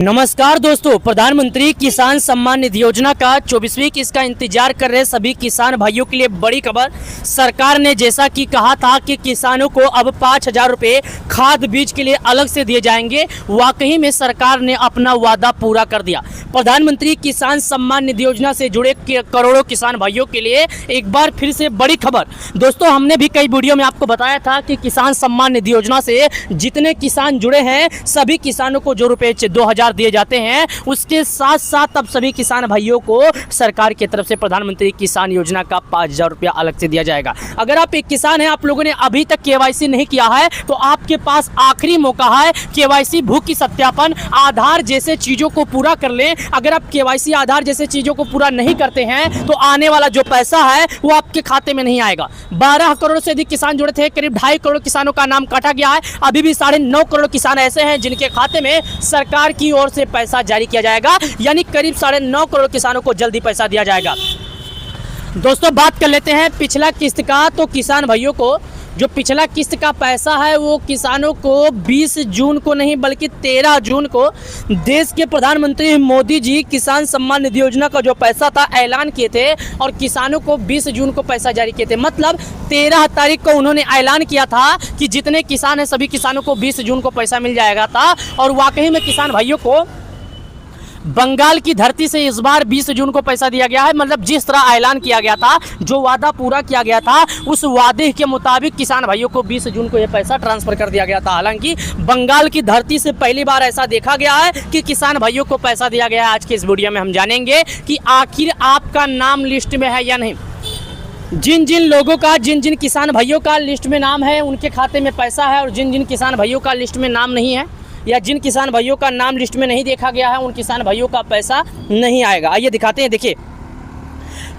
नमस्कार दोस्तों, प्रधानमंत्री किसान सम्मान निधि योजना का 24वीं किस्त का इंतजार कर रहे सभी किसान भाइयों के लिए बड़ी खबर। सरकार ने जैसा कि कहा था कि किसानों को अब 5,000 रुपये खाद बीज के लिए अलग से दिए जाएंगे, वाकई में सरकार ने अपना वादा पूरा कर दिया। प्रधानमंत्री किसान सम्मान निधि योजना से जुड़े करोड़ों किसान भाइयों के लिए एक बार फिर से बड़ी खबर। दोस्तों, हमने भी कई वीडियो में आपको बताया था कि किसान सम्मान निधि योजना से जितने किसान जुड़े हैं सभी किसानों को जो रुपये 2,000 दिए जाते हैं, उसके साथ साथ अब सभी किसान भाइयों को सरकार की तरफ से प्रधानमंत्री किसान योजना का 5,000 रुपया अलग से दिया जाएगा। अगर आप एक किसान हैं, आप लोगों ने अभी तक केवाईसी नहीं किया है तो आपके पास आखिरी मौका है। केवाईसी, भू की सत्यापन, आधार जैसे चीजों को पूरा कर लें। अगर आप केवाईसी, आधार जैसे चीजों को पूरा नहीं करते हैं तो आने वाला जो पैसा है वो आपके खाते में नहीं आएगा। 12 करोड़ से अधिक किसान जुड़े थे, करीब 2.5 करोड़ किसानों का नाम काटा गया है। अभी भी 9.5 करोड़ किसान ऐसे हैं जिनके खाते में सरकार की ओर से पैसा जारी किया जाएगा, यानी करीब 9.5 करोड़ किसानों को जल्दी पैसा दिया जाएगा। दोस्तों, बात कर लेते हैं पिछला किस्त का। तो किसान भाइयों को जो पिछला किस्त का पैसा है वो किसानों को 20 जून को नहीं बल्कि 13 जून को देश के प्रधानमंत्री मोदी जी किसान सम्मान निधि योजना का जो पैसा था ऐलान किए थे और किसानों को 20 जून को पैसा जारी किए थे। मतलब 13 तारीख को उन्होंने ऐलान किया था कि जितने किसान हैं सभी किसानों को 20 जून को पैसा मिल जाएगा था। और वाकई में किसान भाइयों को बंगाल की धरती से इस बार 20 जून को पैसा दिया गया है। मतलब जिस तरह ऐलान किया गया था, जो वादा पूरा किया गया था, उस वादे के मुताबिक किसान भाइयों को 20 जून को यह पैसा ट्रांसफर कर दिया गया था। हालांकि बंगाल की धरती से पहली बार ऐसा देखा गया है कि किसान भाइयों को पैसा दिया गया है। आज के इस वीडियो में हम जानेंगे कि आखिर आपका नाम लिस्ट में है या नहीं। जिन जिन लोगों का, जिन जिन किसान भाइयों का लिस्ट में नाम है उनके खाते में पैसा है, और जिन जिन किसान भाइयों का लिस्ट में नाम नहीं है या जिन किसान भाइयों का नाम लिस्ट में नहीं देखा गया है उन किसान भाइयों का पैसा नहीं आएगा। आइए दिखाते हैं। देखिए,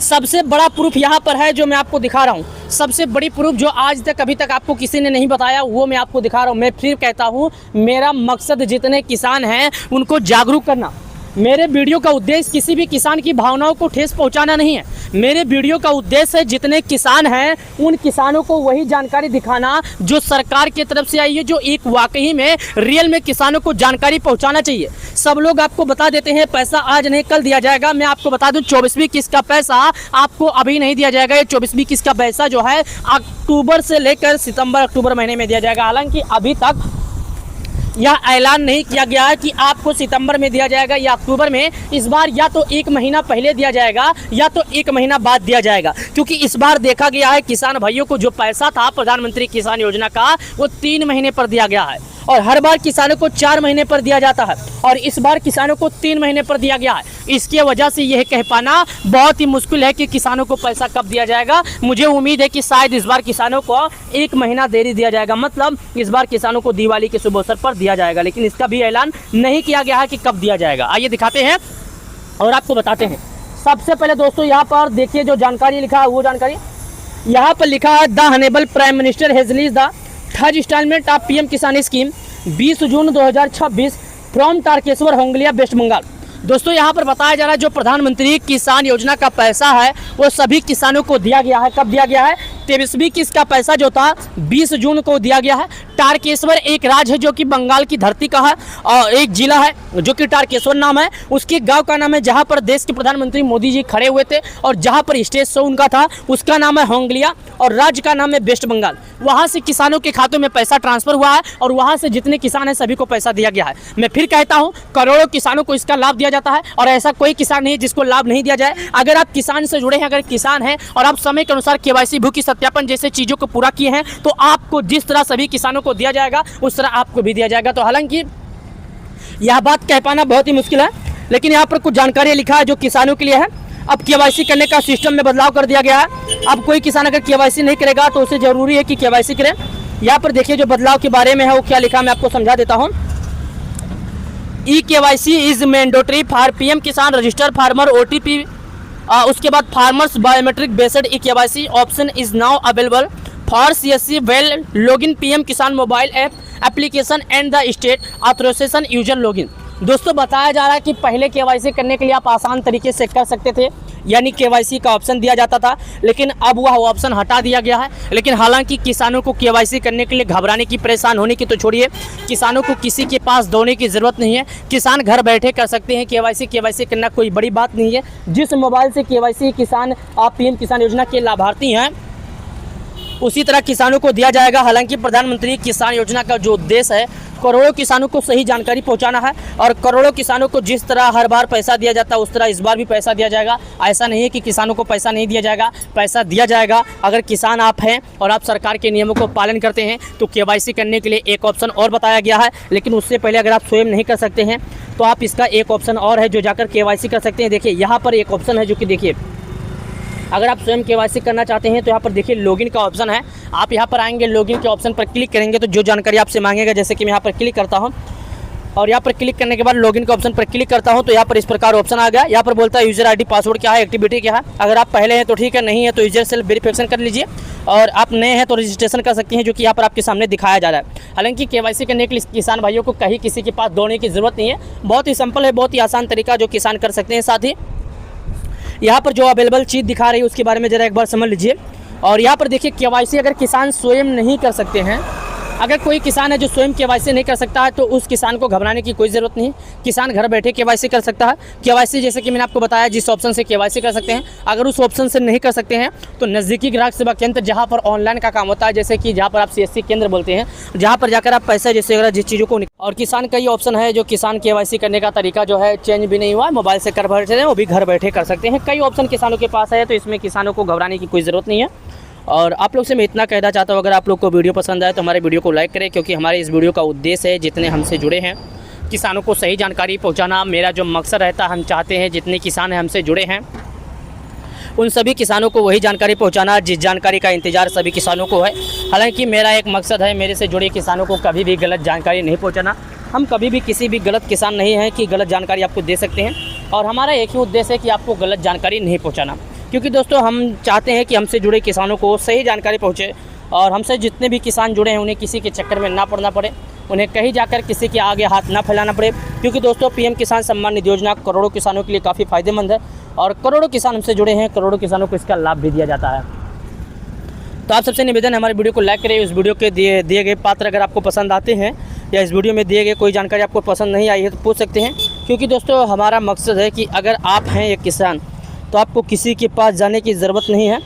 सबसे बड़ा प्रूफ यहाँ पर है जो मैं आपको दिखा रहा हूँ। सबसे बड़ी प्रूफ जो आज तक अभी तक आपको किसी ने नहीं बताया वो मैं आपको दिखा रहा हूँ। मैं फिर कहता हूँ, मेरा मकसद जितने किसान हैं उनको जागरूक करना। मेरे वीडियो का उद्देश्य किसी भी किसान की भावनाओं को ठेस पहुंचाना नहीं है। मेरे वीडियो का उद्देश्य है जितने किसान हैं उन किसानों को वही जानकारी दिखाना जो सरकार की तरफ से आई है, जो एक वाकई में रियल में किसानों को जानकारी पहुंचाना चाहिए। सब लोग आपको बता देते हैं पैसा आज नहीं कल दिया जाएगा। मैं आपको बता दूं 24वीं किस्त का पैसा आपको अभी नहीं दिया जाएगा। ये 24वीं किस्त का पैसा जो है अक्टूबर से लेकर सितंबर अक्टूबर महीने में दिया जाएगा। हालांकि अभी तक यह ऐलान नहीं किया गया है कि आपको सितंबर में दिया जाएगा या अक्टूबर में। इस बार या तो 1 महीना पहले दिया जाएगा या तो 1 महीना बाद दिया जाएगा, क्योंकि इस बार देखा गया है किसान भाइयों को जो पैसा था प्रधानमंत्री किसान योजना का वो 3 महीने पर दिया गया है, और हर बार किसानों को 4 महीने पर दिया जाता है, और इस बार किसानों को 3 महीने पर दिया गया है। इसकी वजह से यह कह पाना बहुत ही मुश्किल है कि किसानों को पैसा कब दिया जाएगा। मुझे उम्मीद है कि शायद इस बार किसानों को 1 महीना देरी दिया जाएगा। मतलब इस बार किसानों को दिवाली के शुभ अवसर पर दिया जाएगा, लेकिन इसका भी ऐलान नहीं किया गया है कि कब दिया जाएगा। आइए दिखाते हैं और आपको बताते हैं। सबसे पहले दोस्तों यहाँ पर देखिए जो जानकारी लिखा है वो जानकारी यहाँ पर लिखा है, the honourable prime minister has released the third instalment of PM Kisan scheme 20 June 2026 from Tarakeswar, Hongalia, West Bengal. दोस्तों, यहाँ पर बताया जा रहा है जो प्रधानमंत्री किसान योजना का पैसा है वो सभी किसानों को दिया गया है। कब दिया गया है? 23वीं किस्त का पैसा जो था 20 जून को दिया गया है। तारकेश्वर एक राज्य है जो कि बंगाल की धरती का है, और एक जिला है जो कि तारकेश्वर नाम है। उसके गांव का नाम है जहां पर देश के प्रधानमंत्री मोदी जी खड़े हुए थे, और जहां पर स्टेज शो उनका था उसका नाम है होंगलिया, और राज्य का नाम है वेस्ट बंगाल। वहां से किसानों के खातों में पैसा ट्रांसफर हुआ है और वहां से जितने किसान हैं सभी को पैसा दिया गया है। मैं फिर कहता हूं, करोड़ों किसानों को इसका लाभ दिया जाता है, और ऐसा कोई किसान नहीं है जिसको लाभ नहीं दिया जाए। अगर आप किसान से जुड़े हैं, अगर किसान हैं और आप समय के अनुसार केवाईसी, भू की सत्यापन जैसे चीजों को पूरा किए हैं, तो आपको जिस तरह सभी किसानों को दिया जाएगा उस तरह आपको भी दिया जाएगा। तो हालांकि यह बात कह पाना बहुत ही मुश्किल है, लेकिन यहाँ पर कुछ जानकारी लिखा है जो किसानों के लिए है। अब केवाईसी करने का सिस्टम में बदलाव कर दिया गया है। अब कोई किसान अगर केवाईसी नहीं करेगा तो उसे जरूरी है कि केवाईसी करें। यहाँ पर देखिए जो बदलाव के बारे में है वो क्या लिखा, मैं आपको समझा देता हूँ। EKYC is mandatory for PM Kisan register farmer OTP. उसके बाद farmers biometric based eKYC option is now available for CSC VLE login PM Kisan mobile app application and the state authorisation user login. दोस्तों, बताया जा रहा है कि पहले केवाईसी करने के लिए आप आसान तरीके से कर सकते थे, यानी केवाईसी का ऑप्शन दिया जाता था, लेकिन अब वह ऑप्शन हटा दिया गया है। लेकिन हालांकि किसानों को केवाईसी करने के लिए घबराने की, परेशान होने की तो छोड़िए, किसानों को किसी के पास दौड़ने की ज़रूरत नहीं है। किसान घर बैठे कर सकते हैं केवाईसी। केवाईसी करना कोई बड़ी बात नहीं है। जिस मोबाइल से केवाईसी किसान, आप पीएम किसान योजना के लाभार्थी हैं, उसी तरह किसानों को दिया जाएगा। हालांकि प्रधानमंत्री किसान योजना का जो उद्देश्य है, करोड़ों किसानों को सही जानकारी पहुंचाना है, और करोड़ों किसानों को जिस तरह हर बार पैसा दिया जाता है उस तरह इस बार भी पैसा दिया जाएगा। ऐसा नहीं है कि किसानों को पैसा नहीं दिया जाएगा, पैसा दिया जाएगा। अगर किसान आप हैं और आप सरकार के नियमों को पालन करते हैं तो केवाईसी करने के लिए एक ऑप्शन और बताया गया है। लेकिन उससे पहले अगर आप स्वयं नहीं कर सकते हैं तो आप इसका एक ऑप्शन और है जो जाकर केवाईसी कर सकते हैं। देखिए यहाँ पर एक ऑप्शन है जो कि देखिए, अगर आप स्वयं केवाईसी करना चाहते हैं तो यहाँ पर देखिए लॉगिन का ऑप्शन है। आप यहाँ पर आएंगे, लॉगिन के ऑप्शन पर क्लिक करेंगे तो जो जानकारी आपसे मांगेगा, जैसे कि मैं यहाँ पर क्लिक करता हूँ और यहाँ पर क्लिक करने के बाद लॉगिन के ऑप्शन पर क्लिक करता हूँ तो यहाँ पर इस प्रकार ऑप्शन आ गया। यहाँ पर बोलता है यूजर आईडी, पासवर्ड क्या है, एक्टिविटी क्या है। अगर आप पहले हैं तो ठीक है, नहीं है तो यूजर सेल्फ वेरिफिकेशन कर लीजिए, और आप नए हैं तो रजिस्ट्रेशन कर सकते हैं, जो कि यहाँ पर आपके सामने दिखाया जा रहा है। हालांकि केवाईसी करने के लिए किसान भाइयों को कहीं किसी के पास दौड़ने की ज़रूरत नहीं है। बहुत ही सिंपल है, बहुत ही आसान तरीका जो किसान कर सकते हैं। साथ ही यहाँ पर जो अवेलेबल चीज़ दिखा रही है उसके बारे में ज़रा एक बार समझ लीजिए। और यहाँ पर देखिए केवाईसी अगर किसान स्वयं नहीं कर सकते हैं, अगर कोई किसान है जो स्वयं केवाईसी नहीं कर सकता है तो उस किसान को घबराने की कोई ज़रूरत नहीं। किसान घर बैठे केवाईसी कर सकता है। केवाईसी जैसे कि मैंने आपको बताया जिस ऑप्शन से केवाईसी कर सकते हैं, अगर उस ऑप्शन से नहीं कर सकते हैं तो नज़दीकी ग्राहक सेवा केंद्र जहाँ पर ऑनलाइन का काम होता है, जैसे कि जहाँ पर आप CSC केंद्र बोलते हैं, जहाँ पर जाकर आप पैसा जैसे अगर जिस चीज़ों को, और किसान का ये ऑप्शन है जो किसान केवाईसी करने का तरीका जो है चेंज भी नहीं हुआ है, मोबाइल से कर बैठे हैं, वो भी घर बैठे कर सकते हैं। कई ऑप्शन किसानों के पास है, तो इसमें किसानों को घबराने की कोई ज़रूरत नहीं है। और आप लोग से मैं इतना कहना चाहता हूँ, अगर आप लोग को वीडियो पसंद आए तो हमारे वीडियो को लाइक करें, क्योंकि हमारे इस वीडियो का उद्देश्य है जितने हमसे जुड़े हैं किसानों को सही जानकारी पहुँचाना। मेरा जो मकसद रहता है, हम चाहते हैं जितने किसान हैं हमसे जुड़े हैं उन सभी किसानों को वही जानकारी पहुंचाना जिस जानकारी का इंतज़ार सभी किसानों को है। हालांकि मेरा एक मकसद है, मेरे से जुड़े किसानों को कभी भी गलत जानकारी नहीं पहुंचाना। हम कभी भी किसी भी गलत किसान नहीं हैं कि गलत जानकारी आपको दे सकते हैं, और हमारा एक ही उद्देश्य है कि आपको गलत जानकारी नहीं पहुंचाना। क्योंकि दोस्तों हम चाहते हैं कि हमसे जुड़े किसानों को सही जानकारी पहुँचे, और हमसे जितने भी किसान जुड़े हैं उन्हें किसी के चक्कर में ना पड़ना पड़े, उन्हें कहीं जाकर किसी के आगे हाथ ना फैलाना पड़े। क्योंकि दोस्तों पीएम किसान सम्मान निधि योजना करोड़ों किसानों के लिए काफ़ी फ़ायदेमंद है, और करोड़ों किसान हमसे जुड़े हैं, करोड़ों किसानों को इसका लाभ भी दिया जाता है। तो आप सबसे निवेदन है हमारे वीडियो को लाइक करें। इस वीडियो के दिए गए पात्र अगर आपको पसंद आते हैं, या इस वीडियो में दिए गए कोई जानकारी आपको पसंद नहीं आई है तो पूछ सकते हैं। क्योंकि दोस्तों हमारा मकसद है कि अगर आप हैं एक किसान तो आपको किसी के पास जाने की ज़रूरत नहीं है।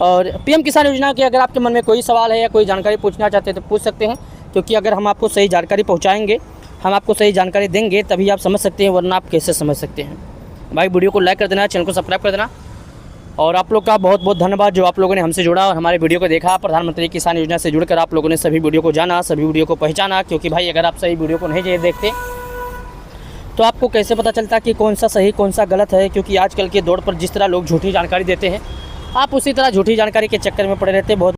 और पीएम किसान योजना के अगर आपके मन में कोई सवाल है या कोई जानकारी पूछना चाहते हैं तो पूछ सकते हैं, क्योंकि अगर हम आपको सही जानकारी पहुंचाएंगे, हम आपको सही जानकारी देंगे तभी आप समझ सकते हैं, वरना आप कैसे समझ सकते हैं। भाई वीडियो को लाइक कर देना, चैनल को सब्सक्राइब कर देना, और आप लोग का बहुत बहुत धन्यवाद जो आप लोगों ने हमसे जुड़ा और हमारे वीडियो को देखा। प्रधानमंत्री किसान योजना से जुड़कर आप लोगों ने सभी वीडियो को जाना, सभी वीडियो को पहचाना। क्योंकि भाई अगर आप सही वीडियो को नहीं देखते तो आपको कैसे पता चलता कि कौन सा सही कौन सा गलत है। क्योंकि आजकल के दौर पर जिस तरह लोग झूठी जानकारी देते हैं, आप उसी तरह झूठी जानकारी के चक्कर में पड़े रहते हैं। बहुत